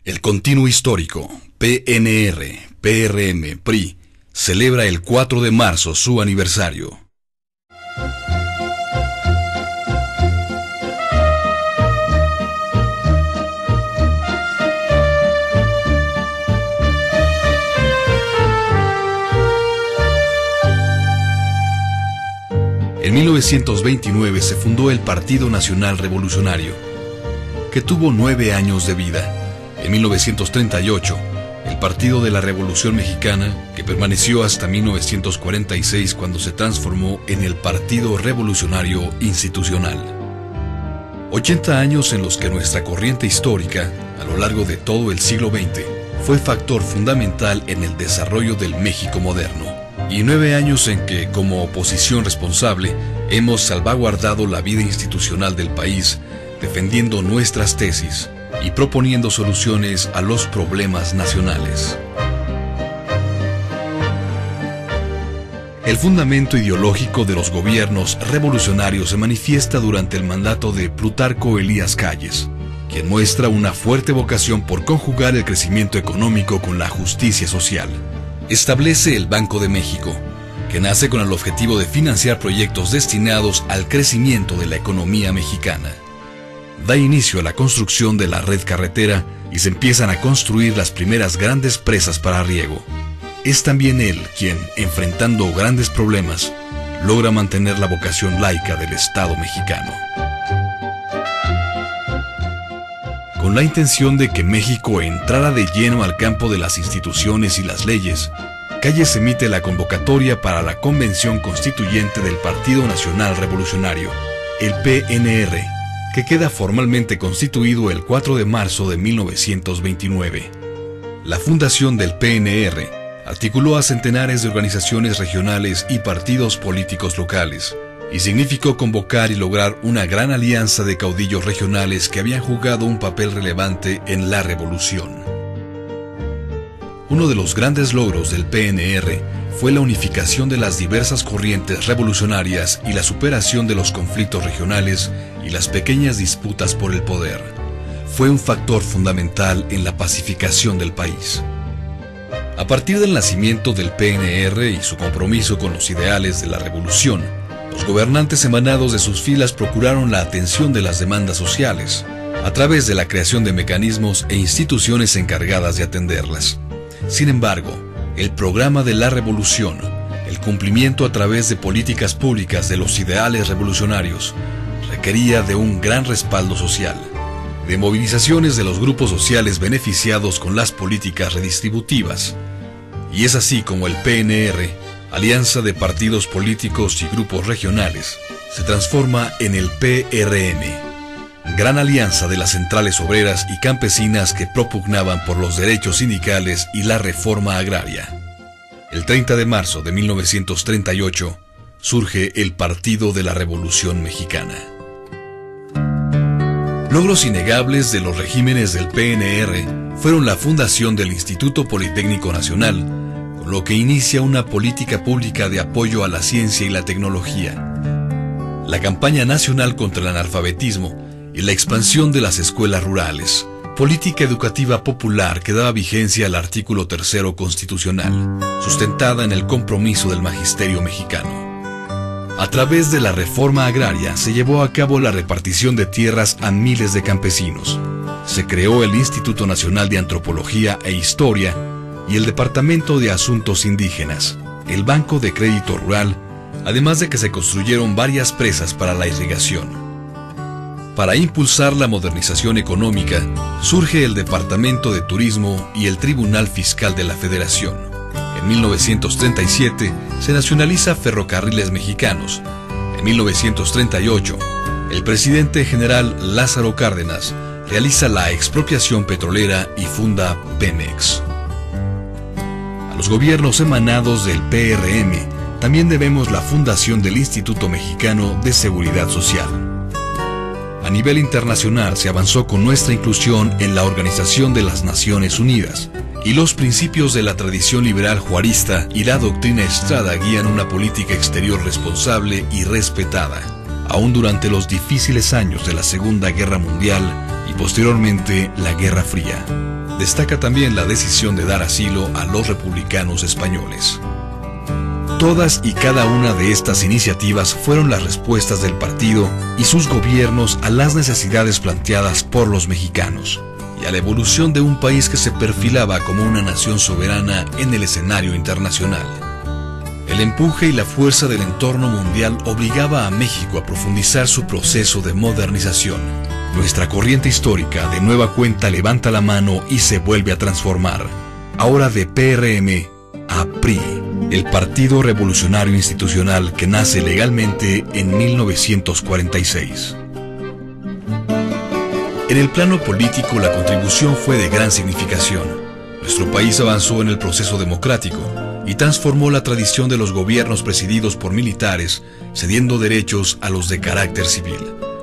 El Continuo Histórico, PNR, PRM, PRI, celebra el 4 de marzo su aniversario. En 1929 se fundó el Partido Nacional Revolucionario, que tuvo 9 años de vida. En 1938, el Partido de la Revolución Mexicana, que permaneció hasta 1946 cuando se transformó en el Partido Revolucionario Institucional. 80 años en los que nuestra corriente histórica, a lo largo de todo el siglo XX, fue factor fundamental en el desarrollo del México moderno. Y 9 años en que, como oposición responsable, hemos salvaguardado la vida institucional del país, defendiendo nuestras tesis y proponiendo soluciones a los problemas nacionales. El fundamento ideológico de los gobiernos revolucionarios se manifiesta durante el mandato de Plutarco Elías Calles, quien muestra una fuerte vocación por conjugar el crecimiento económico con la justicia social. Establece el Banco de México, que nace con el objetivo de financiar proyectos destinados al crecimiento de la economía mexicana. Da inicio a la construcción de la red carretera y se empiezan a construir las primeras grandes presas para riego. Es también él quien, enfrentando grandes problemas, logra mantener la vocación laica del Estado mexicano. Con la intención de que México entrara de lleno al campo de las instituciones y las leyes, Calles emite la convocatoria para la Convención Constituyente del Partido Nacional Revolucionario, el PNR, que queda formalmente constituido el 4 de marzo de 1929. La fundación del PNR articuló a centenares de organizaciones regionales y partidos políticos locales, y significó convocar y lograr una gran alianza de caudillos regionales que habían jugado un papel relevante en la revolución. Uno de los grandes logros del PNR fue la unificación de las diversas corrientes revolucionarias y la superación de los conflictos regionales y las pequeñas disputas por el poder. Fue un factor fundamental en la pacificación del país. A partir del nacimiento del PNR y su compromiso con los ideales de la revolución, los gobernantes emanados de sus filas procuraron la atención de las demandas sociales, a través de la creación de mecanismos e instituciones encargadas de atenderlas. Sin embargo, el programa de la revolución, el cumplimiento a través de políticas públicas de los ideales revolucionarios, requería de un gran respaldo social, de movilizaciones de los grupos sociales beneficiados con las políticas redistributivas. Y es así como el PNR, alianza de partidos políticos y grupos regionales, se transforma en el PRM, gran alianza de las centrales obreras y campesinas que propugnaban por los derechos sindicales y la reforma agraria. El 30 de marzo de 1938 surge el Partido de la Revolución Mexicana. Logros innegables de los regímenes del PNR fueron la fundación del Instituto Politécnico Nacional, con lo que inicia una política pública de apoyo a la ciencia y la tecnología, la campaña nacional contra el analfabetismo y la expansión de las escuelas rurales, política educativa popular que daba vigencia al artículo 3º constitucional, sustentada en el compromiso del magisterio mexicano. A través de la reforma agraria se llevó a cabo la repartición de tierras a miles de campesinos. Se creó el Instituto Nacional de Antropología e Historia y el Departamento de Asuntos Indígenas, el Banco de Crédito Rural, además de que se construyeron varias presas para la irrigación. Para impulsar la modernización económica, surge el Departamento de Turismo y el Tribunal Fiscal de la Federación. En 1937 se nacionaliza Ferrocarriles Mexicanos. En 1938, el presidente general Lázaro Cárdenas realiza la expropiación petrolera y funda Pemex. A los gobiernos emanados del PRM también debemos la fundación del Instituto Mexicano de Seguridad Social. A nivel internacional se avanzó con nuestra inclusión en la Organización de las Naciones Unidas, y los principios de la tradición liberal juarista y la doctrina Estrada guían una política exterior responsable y respetada, aún durante los difíciles años de la Segunda Guerra Mundial y posteriormente la Guerra Fría. destaca también la decisión de dar asilo a los republicanos españoles. Todas y cada una de estas iniciativas fueron las respuestas del partido y sus gobiernos a las necesidades planteadas por los mexicanos y a la evolución de un país que se perfilaba como una nación soberana en el escenario internacional. El empuje y la fuerza del entorno mundial obligaba a México a profundizar su proceso de modernización. Nuestra corriente histórica de nueva cuenta levanta la mano y se vuelve a transformar, ahora de PRM a PRI, el Partido Revolucionario Institucional que nace legalmente en 1946. En el plano político, la contribución fue de gran significación. Nuestro país avanzó en el proceso democrático y transformó la tradición de los gobiernos presididos por militares, cediendo derechos a los de carácter civil,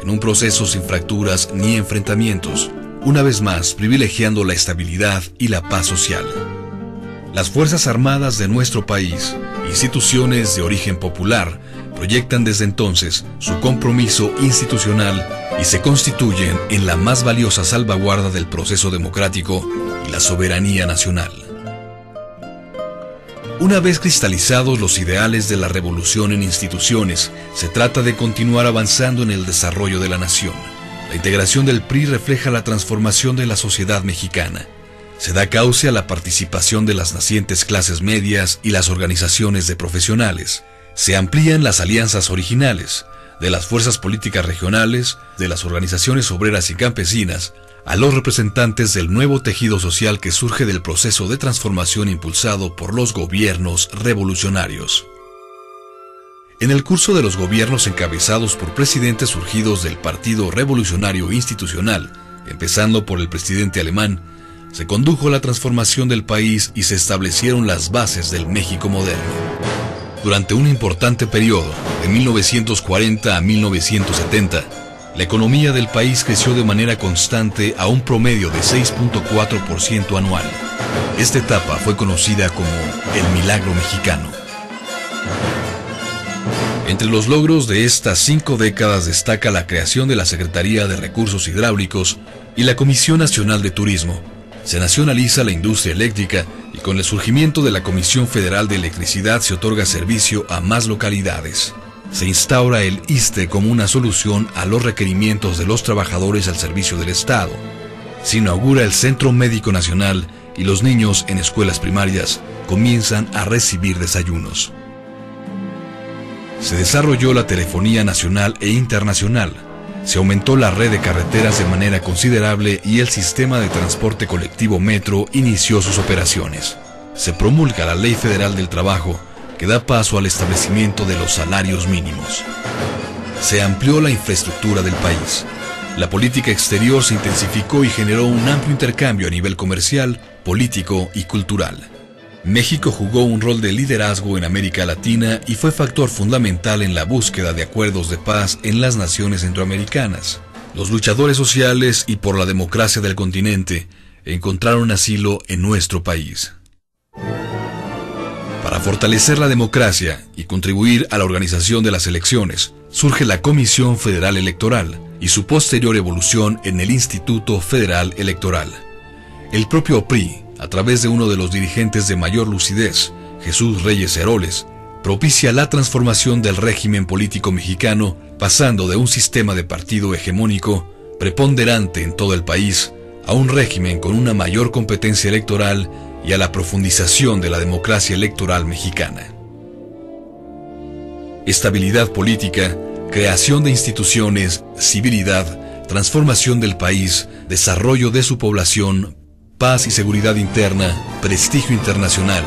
en un proceso sin fracturas ni enfrentamientos, una vez más privilegiando la estabilidad y la paz social. Las Fuerzas Armadas de nuestro país, instituciones de origen popular, proyectan desde entonces su compromiso institucional y se constituyen en la más valiosa salvaguarda del proceso democrático y la soberanía nacional. Una vez cristalizados los ideales de la revolución en instituciones, se trata de continuar avanzando en el desarrollo de la nación. La integración del PRI refleja la transformación de la sociedad mexicana. Se da cauce a la participación de las nacientes clases medias y las organizaciones de profesionales. Se amplían las alianzas originales de las fuerzas políticas regionales, de las organizaciones obreras y campesinas, a los representantes del nuevo tejido social que surge del proceso de transformación impulsado por los gobiernos revolucionarios. En el curso de los gobiernos encabezados por presidentes surgidos del Partido Revolucionario Institucional, empezando por el presidente alemán, se condujo la transformación del país y se establecieron las bases del México moderno. Durante un importante periodo, de 1940 a 1970, la economía del país creció de manera constante a un promedio de 6.4% anual. Esta etapa fue conocida como el Milagro Mexicano. Entre los logros de estas 5 décadas destaca la creación de la Secretaría de Recursos Hidráulicos y la Comisión Nacional de Turismo. Se nacionaliza la industria eléctrica y con el surgimiento de la Comisión Federal de Electricidad se otorga servicio a más localidades. Se instaura el ISSSTE como una solución a los requerimientos de los trabajadores al servicio del Estado. Se inaugura el Centro Médico Nacional y los niños en escuelas primarias comienzan a recibir desayunos. Se desarrolló la telefonía nacional e internacional. Se aumentó la red de carreteras de manera considerable y el sistema de transporte colectivo Metro inició sus operaciones. Se promulga la Ley Federal del Trabajo, que da paso al establecimiento de los salarios mínimos. Se amplió la infraestructura del país. La política exterior se intensificó y generó un amplio intercambio a nivel comercial, político y cultural. México jugó un rol de liderazgo en América Latina y fue factor fundamental en la búsqueda de acuerdos de paz en las naciones centroamericanas. Los luchadores sociales y por la democracia del continente encontraron asilo en nuestro país. Para fortalecer la democracia y contribuir a la organización de las elecciones, surge la Comisión Federal Electoral y su posterior evolución en el Instituto Federal Electoral. El propio PRI, a través de uno de los dirigentes de mayor lucidez, Jesús Reyes Heroles, propicia la transformación del régimen político mexicano, pasando de un sistema de partido hegemónico, preponderante en todo el país, a un régimen con una mayor competencia electoral y a la profundización de la democracia electoral mexicana. Estabilidad política, creación de instituciones, civilidad, transformación del país, desarrollo de su población, paz y seguridad interna, prestigio internacional,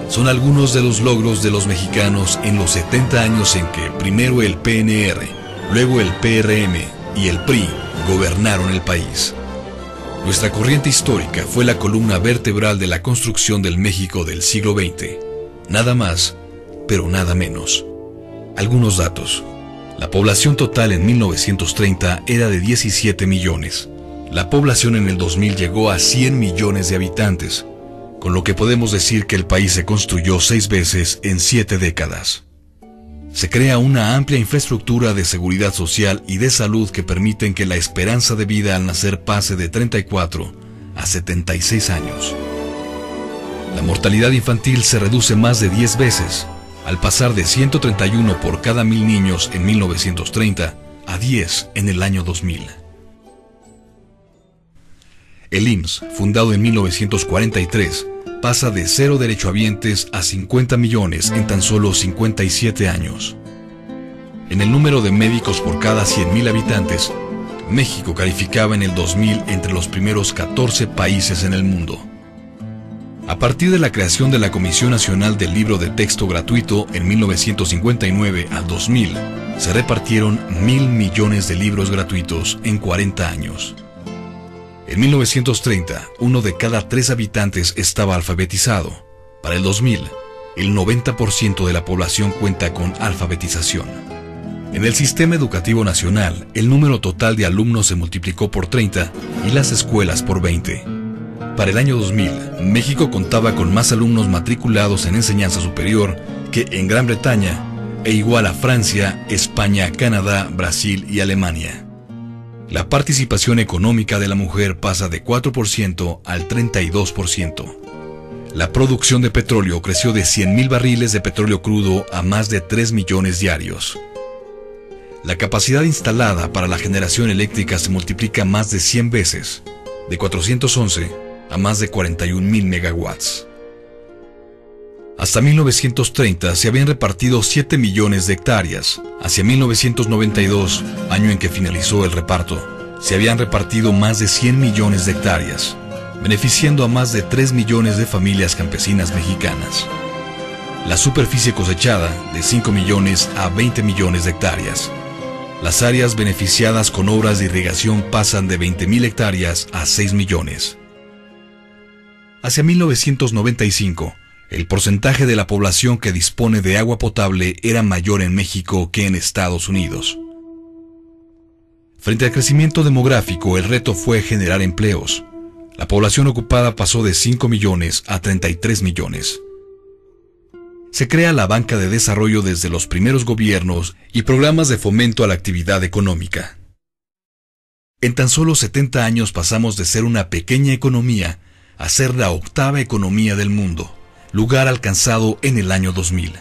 son algunos de los logros de los mexicanos en los 70 años en que primero el PNR, luego el PRM y el PRI gobernaron el país. Nuestra corriente histórica fue la columna vertebral de la construcción del México del siglo XX. Nada más, pero nada menos. Algunos datos. La población total en 1930 era de 17 millones. La población en el 2000 llegó a 100 millones de habitantes, con lo que podemos decir que el país se construyó 6 veces en 7 décadas. Se crea una amplia infraestructura de seguridad social y de salud que permiten que la esperanza de vida al nacer pase de 34 a 76 años. La mortalidad infantil se reduce más de 10 veces, al pasar de 131 por cada 1000 niños en 1930 a 10 en el año 2000. El IMSS, fundado en 1943, pasa de 0 derechohabientes a 50 millones en tan solo 57 años. En el número de médicos por cada 100.000 habitantes, México calificaba en el 2000 entre los primeros 14 países en el mundo. A partir de la creación de la Comisión Nacional del Libro de Texto Gratuito en 1959 al 2000, se repartieron 1.000 millones de libros gratuitos en 40 años. En 1930, 1 de cada 3 habitantes estaba alfabetizado. Para el 2000, el 90% de la población cuenta con alfabetización. En el sistema educativo nacional, el número total de alumnos se multiplicó por 30 y las escuelas por 20. Para el año 2000, México contaba con más alumnos matriculados en enseñanza superior que en Gran Bretaña e igual a Francia, España, Canadá, Brasil y Alemania. La participación económica de la mujer pasa de 4% al 32%. La producción de petróleo creció de 100.000 barriles de petróleo crudo a más de 3 millones diarios. La capacidad instalada para la generación eléctrica se multiplica más de 100 veces, de 411 a más de 41.000 megawatts. Hasta 1930 se habían repartido 7 millones de hectáreas. Hacia 1992, año en que finalizó el reparto, se habían repartido más de 100 millones de hectáreas, beneficiando a más de 3 millones de familias campesinas mexicanas. La superficie cosechada, de 5 millones a 20 millones de hectáreas. Las áreas beneficiadas con obras de irrigación pasan de 20.000 hectáreas a 6 millones. Hacia 1995, el porcentaje de la población que dispone de agua potable era mayor en México que en Estados Unidos. Frente al crecimiento demográfico, el reto fue generar empleos. La población ocupada pasó de 5 millones a 33 millones. Se crea la Banca de Desarrollo desde los primeros gobiernos y programas de fomento a la actividad económica. En tan solo 70 años pasamos de ser una pequeña economía a ser la 8ª economía del mundo, lugar alcanzado en el año 2000.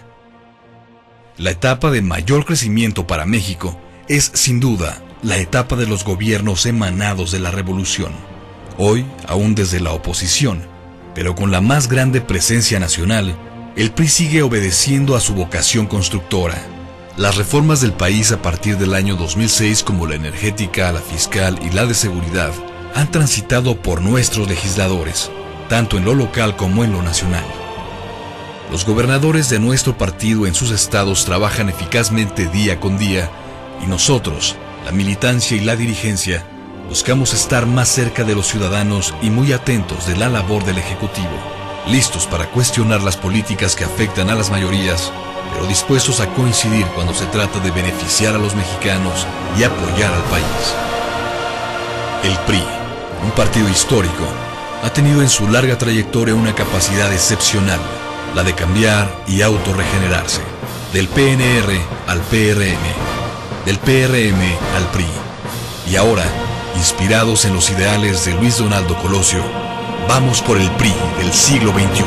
La etapa de mayor crecimiento para México es, sin duda, la etapa de los gobiernos emanados de la revolución. Hoy, aún desde la oposición, pero con la más grande presencia nacional, el PRI sigue obedeciendo a su vocación constructora. Las reformas del país a partir del año 2006, como la energética, la fiscal y la de seguridad, han transitado por nuestros legisladores, tanto en lo local como en lo nacional. Los gobernadores de nuestro partido en sus estados trabajan eficazmente día con día y nosotros, la militancia y la dirigencia, buscamos estar más cerca de los ciudadanos y muy atentos de la labor del Ejecutivo, listos para cuestionar las políticas que afectan a las mayorías, pero dispuestos a coincidir cuando se trata de beneficiar a los mexicanos y apoyar al país. El PRI, un partido histórico, ha tenido en su larga trayectoria una capacidad excepcional, la de cambiar y autorregenerarse, del PNR al PRM, del PRM al PRI. Y ahora, inspirados en los ideales de Luis Donaldo Colosio, vamos por el PRI del siglo XXI.